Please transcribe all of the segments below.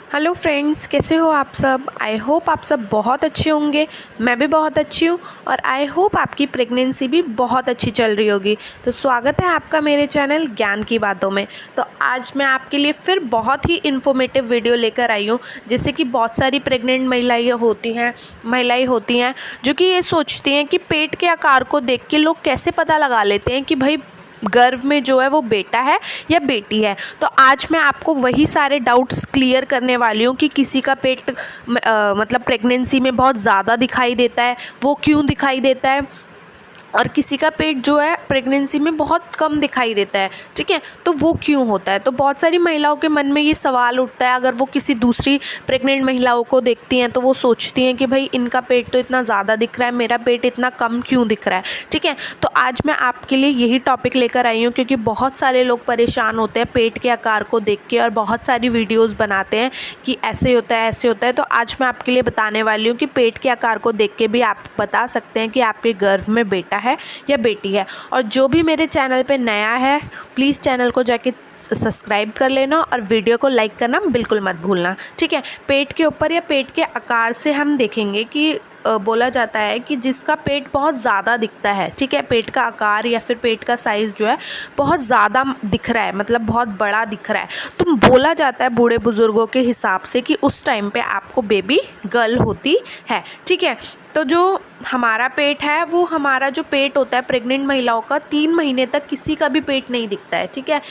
Hello friends, कैसे हो आप सब। आई होप आप सब बहुत अच्छे होंगे। मैं भी बहुत अच्छी हूँ और आई होप आपकी प्रेगनेंसी भी बहुत अच्छी चल रही होगी। तो स्वागत है आपका मेरे चैनल ज्ञान की बातों में। तो आज मैं आपके लिए फिर बहुत ही इन्फॉर्मेटिव वीडियो लेकर आई हूँ, जिससे कि बहुत सारी प्रेग्नेंट महिलाएं होती हैं जो कि ये सोचती हैं कि पेट के आकार को देख के लोग कैसे पता लगा लेते हैं कि भाई गर्भ में जो है वो बेटा है या बेटी है। तो आज मैं आपको वही सारे डाउट्स क्लियर करने वाली हूँ कि किसी का पेट मतलब प्रेगनेंसी में बहुत ज़्यादा दिखाई देता है, वो क्यों दिखाई देता है, और किसी का पेट जो है प्रेगनेंसी में बहुत कम दिखाई देता है। ठीक है, तो वो क्यों होता है। तो बहुत सारी महिलाओं के मन में ये सवाल उठता है, अगर वो किसी दूसरी प्रेग्नेंट महिलाओं को देखती हैं तो वो सोचती हैं कि भाई इनका पेट तो इतना ज़्यादा दिख रहा है, मेरा पेट इतना कम क्यों दिख रहा है। ठीक है, तो आज मैं आपके लिए यही टॉपिक लेकर आई हूँ, क्योंकि बहुत सारे लोग परेशान होते हैं पेट के आकार को देख के और बहुत सारी वीडियोज़ बनाते हैं कि ऐसे होता है ऐसे होता है। तो आज मैं आपके लिए बताने वाली हूँ कि पेट के आकार को देख के भी आप बता सकते हैं कि आपके गर्भ में बेटा है या बेटी है। और जो भी मेरे चैनल पे नया है, प्लीज़ चैनल को जाके सब्सक्राइब कर लेना और वीडियो को लाइक करना बिल्कुल मत भूलना। ठीक है, पेट के ऊपर या पेट के आकार से हम देखेंगे कि बोला जाता है कि जिसका पेट बहुत ज़्यादा दिखता है, ठीक है, पेट का आकार या फिर पेट का साइज़ जो है बहुत ज़्यादा दिख रहा है, मतलब बहुत बड़ा दिख रहा है, तो बोला जाता है बूढ़े बुज़ुर्गों के हिसाब से कि उस टाइम पे आपको बेबी गर्ल होती है। ठीक है, तो जो हमारा पेट है वो हमारा जो पेट होता है प्रेग्नेंट महिलाओं का 3 महीने तक किसी का भी पेट नहीं दिखता है। ठीक है,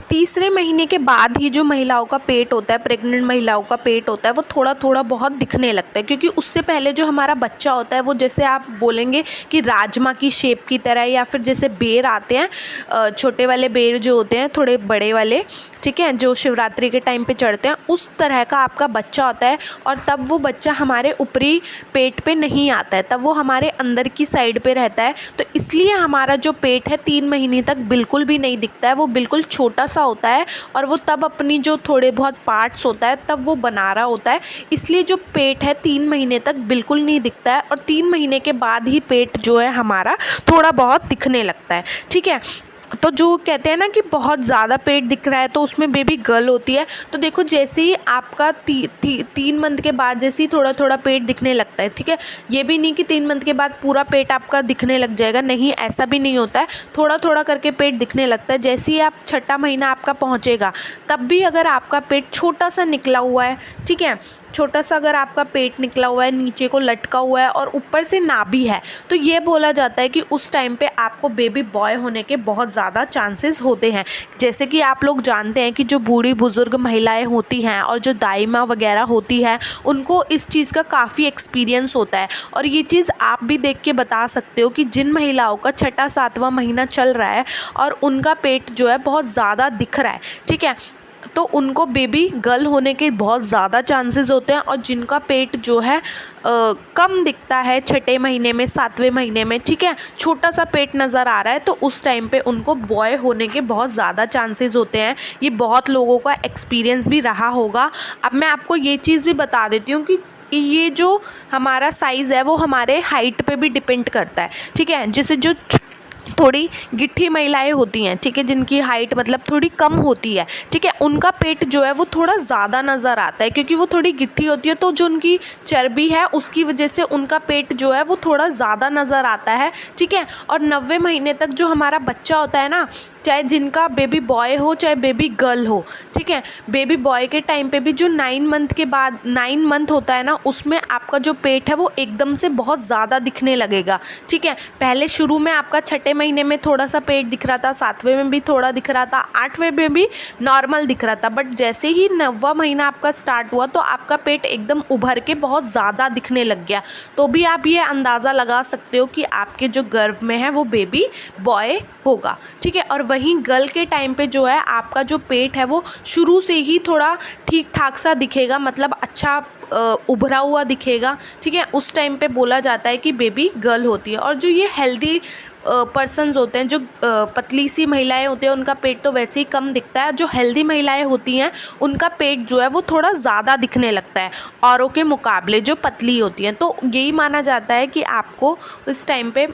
तीसरे महीने के बाद ही जो महिलाओं का पेट होता है, प्रेग्नेंट महिलाओं का पेट होता है, वो थोड़ा थोड़ा बहुत दिखने लगता है, क्योंकि उससे पहले जो हमारा बच्चा होता है वो जैसे आप बोलेंगे कि राजमा की शेप की तरह, या फिर जैसे बेर आते हैं, छोटे वाले बेर जो होते हैं थोड़े बड़े वाले, ठीक है, जो शिवरात्रि के टाइम पे चढ़ते हैं, उस तरह का आपका बच्चा होता है। और तब वो बच्चा हमारे ऊपरी पेट पे नहीं आता है, तब वो हमारे अंदर की साइड पे रहता है। तो इसलिए हमारा जो पेट है 3 महीने तक बिल्कुल भी नहीं दिखता है, वो बिल्कुल छोटा सा होता है और वो तब अपनी जो थोड़े बहुत पार्ट्स होता है तब वो बना रहा होता है। इसलिए जो पेट है 3 महीने तक बिल्कुल नहीं दिखता है और 3 महीने के बाद ही पेट जो है हमारा थोड़ा बहुत दिखने लगता है। ठीक है, तो जो कहते हैं ना कि बहुत ज़्यादा पेट दिख रहा है तो उसमें बेबी गर्ल होती है। तो देखो, जैसे ही आपका 3 मंथ के बाद जैसे ही थोड़ा थोड़ा पेट दिखने लगता है, ठीक है, ये भी नहीं कि 3 मंथ के बाद पूरा पेट आपका दिखने लग जाएगा, नहीं, ऐसा भी नहीं होता है, थोड़ा थोड़ा करके पेट दिखने लगता है। जैसे ही आप 6वां महीना आपका पहुँचेगा तब भी अगर आपका पेट छोटा सा निकला हुआ है, ठीक है, छोटा सा अगर आपका पेट निकला हुआ है, नीचे को लटका हुआ है और ऊपर से नाभि है, तो ये बोला जाता है कि उस टाइम पे आपको बेबी बॉय होने के बहुत ज़्यादा चांसेस होते हैं। जैसे कि आप लोग जानते हैं कि जो बूढ़ी बुज़ुर्ग महिलाएं होती हैं और जो दाई माँ वगैरह होती हैं, उनको इस चीज़ का काफ़ी एक्सपीरियंस होता है। और ये चीज़ आप भी देख के बता सकते हो कि जिन महिलाओं का 6वां-7वां महीना चल रहा है और उनका पेट जो है बहुत ज़्यादा दिख रहा है, ठीक है, तो उनको बेबी गर्ल होने के बहुत ज़्यादा चांसेस होते हैं। और जिनका पेट जो है कम दिखता है 6ठे महीने में, 7वें महीने में, ठीक है, छोटा सा पेट नज़र आ रहा है, तो उस टाइम पे उनको बॉय होने के बहुत ज़्यादा चांसेस होते हैं। ये बहुत लोगों का एक्सपीरियंस भी रहा होगा। अब मैं आपको ये चीज़ भी बता देती हूँ कि ये जो हमारा साइज़ है वो हमारे हाइट पे भी डिपेंड करता है। ठीक है, जैसे जो थोड़ी गिट्ठी महिलाएं होती हैं, ठीक है, जिनकी हाइट मतलब थोड़ी कम होती है, ठीक है, उनका पेट जो है वो थोड़ा ज़्यादा नज़र आता है, क्योंकि वो थोड़ी गिट्ठी होती है, तो जो उनकी चर्बी है उसकी वजह से उनका पेट जो है वो थोड़ा ज़्यादा नज़र आता है। ठीक है, और 90 महीने तक जो हमारा बच्चा होता है ना, चाहे जिनका बेबी बॉय हो चाहे बेबी गर्ल हो, ठीक है, बेबी बॉय के टाइम पे भी जो 9 मंथ के बाद 9 मंथ होता है ना, उसमें आपका जो पेट है वो एकदम से बहुत ज़्यादा दिखने लगेगा। ठीक है, पहले शुरू में आपका 6ठे महीने में थोड़ा सा पेट दिख रहा था, 7वें में भी थोड़ा दिख रहा था, 8वें में भी नॉर्मल दिख रहा था, बट जैसे ही 9वां महीना आपका स्टार्ट हुआ तो आपका पेट एकदम उभर के बहुत ज़्यादा दिखने लग गया। तो भी आप ये अंदाज़ा लगा सकते हो कि आपके जो गर्भ में है वो बेबी बॉय होगा। ठीक है, और वहीं गर्ल के टाइम पे जो है आपका जो पेट है वो शुरू से ही थोड़ा ठीक ठाक सा दिखेगा, मतलब अच्छा उभरा हुआ दिखेगा। ठीक है, उस टाइम पे बोला जाता है कि बेबी गर्ल होती है। और जो ये हेल्दी पर्सन्स होते हैं, जो पतली सी महिलाएं होती हैं, उनका पेट तो वैसे ही कम दिखता है। जो हेल्दी महिलाएं होती हैं उनका पेट जो है वो थोड़ा ज़्यादा दिखने लगता है औरों के मुकाबले जो पतली होती हैं। तो यही माना जाता है कि आपको इस टाइम पे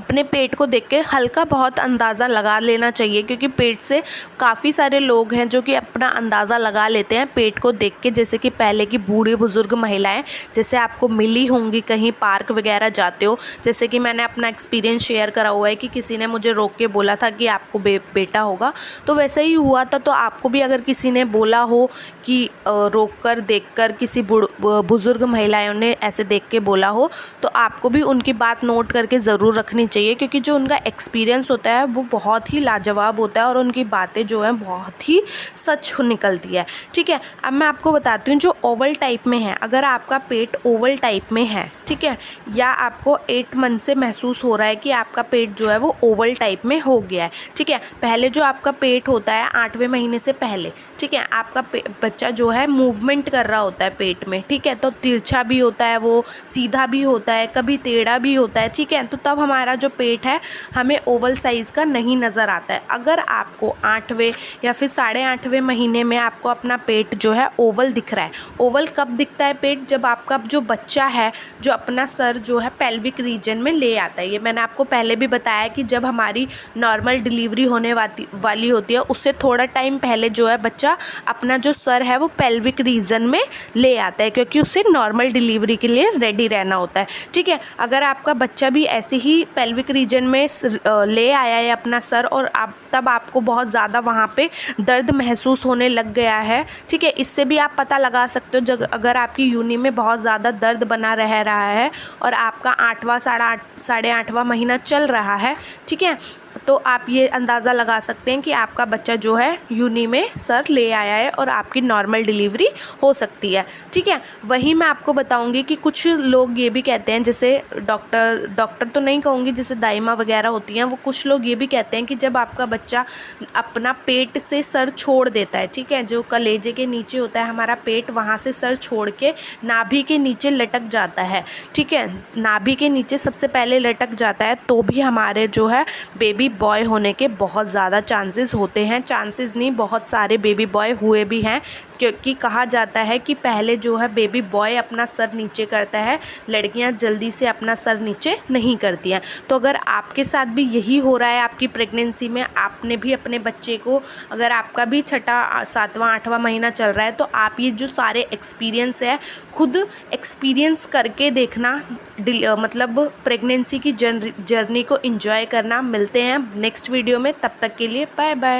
अपने पेट को देख के हल्का बहुत अंदाज़ा लगा लेना चाहिए, क्योंकि पेट से काफ़ी सारे लोग हैं जो कि अपना अंदाज़ा लगा लेते हैं पेट को देख के। जैसे कि पहले की बूढ़ी बुज़ुर्ग महिलाएं जैसे आपको मिली होंगी, कहीं पार्क वगैरह जाते हो, जैसे कि मैंने अपना एक्सपीरियंस शेयर करा हुआ है कि किसी ने मुझे रोक के बोला था कि आपको बेटा होगा, तो वैसे ही हुआ था। तो आपको भी अगर किसी ने बोला हो कि रोक कर देख कर, किसी बुज़ुर्ग महिलाओं ने ऐसे देख के बोला हो, तो आपको भी उनकी बात नोट करके ज़रूर रखनी चाहिए, क्योंकि जो उनका एक्सपीरियंस होता है वो बहुत ही लाजवाब होता है और उनकी बातें जो हैं बहुत ही सच निकलती है। ठीक है, अब मैं आपको बताती हूँ जो ओवल टाइप में है, अगर आपका पेट ओवल टाइप में है, ठीक है, या आपको 8 मंथ से महसूस हो रहा है कि आपका पेट जो है वो ओवल टाइप में हो गया है, ठीक है, पहले जो आपका पेट होता है 8वें महीने से पहले, ठीक है, आपका बच्चा जो है मूवमेंट कर रहा होता है पेट में, ठीक है, तो तिरछा भी होता है, वो सीधा भी होता है, कभी टेढ़ा भी होता है, ठीक है, तो तब हमारा जो पेट है हमें ओवल साइज़ का नहीं नज़र आता है। अगर आपको 8वें या फिर 8.5वें महीने में आपको अपना पेट जो है ओवल दिख रहा है, ओवल कब दिखता है पेट, जब आपका जो बच्चा है जो अपना सर जो है पेल्विक रीजन में ले आता है। ये मैंने आपको पहले भी बताया कि जब हमारी नॉर्मल डिलीवरी होने वाली होती है, उससे थोड़ा टाइम पहले जो है बच्चा अपना जो सर है वो पेल्विक रीजन में ले आता है, क्योंकि उससे नॉर्मल डिलीवरी के लिए रेडी रहना होता है। ठीक है, अगर आपका बच्चा भी ऐसे ही पेल्विक रीजन में ले आया है अपना सर और तब आपको बहुत ज़्यादा वहाँ पे दर्द महसूस होने लग गया है, ठीक है, इससे भी आप पता लगा सकते हो अगर आपकी यूनी में बहुत ज़्यादा दर्द बना रह रहा है और आपका 8वां 8.5वां महीना चल रहा है, ठीक है, तो आप ये अंदाज़ा लगा सकते हैं कि आपका बच्चा जो है यूनी में सर ले आया है और आपकी नॉर्मल डिलीवरी हो सकती है। ठीक है, वही मैं आपको बताऊंगी कि कुछ लोग ये भी कहते हैं, जैसे डॉक्टर तो नहीं कहूँगी, जैसे दाइमा वगैरह होती हैं, वो कुछ लोग ये भी कहते हैं कि जब आपका बच्चा अपना पेट से सर छोड़ देता है, ठीक है, जो कलेजे के नीचे होता है हमारा पेट, वहाँ से सर छोड़ के नाभि के नीचे लटक जाता है, ठीक है, नाभि के नीचे सबसे पहले लटक जाता है, तो भी हमारे जो है बेबी बॉय होने के बहुत ज़्यादा चांसेस होते हैं। चांसेस नहीं, बहुत सारे बेबी बॉय हुए भी हैं, क्योंकि कहा जाता है कि पहले जो है बेबी बॉय अपना सर नीचे करता है, लड़कियां जल्दी से अपना सर नीचे नहीं करती हैं। तो अगर आपके साथ भी यही हो रहा है आपकी प्रेगनेंसी में, आपने भी अपने बच्चे को, अगर आपका भी 6वां 7वां 8वां महीना चल रहा है, तो आप ये जो सारे एक्सपीरियंस है खुद एक्सपीरियंस करके देखना, मतलब प्रेगनेंसी की जर्नी को एंजॉय करना। मिलते हैं नेक्स्ट वीडियो में, तब तक के लिए बाय बाय।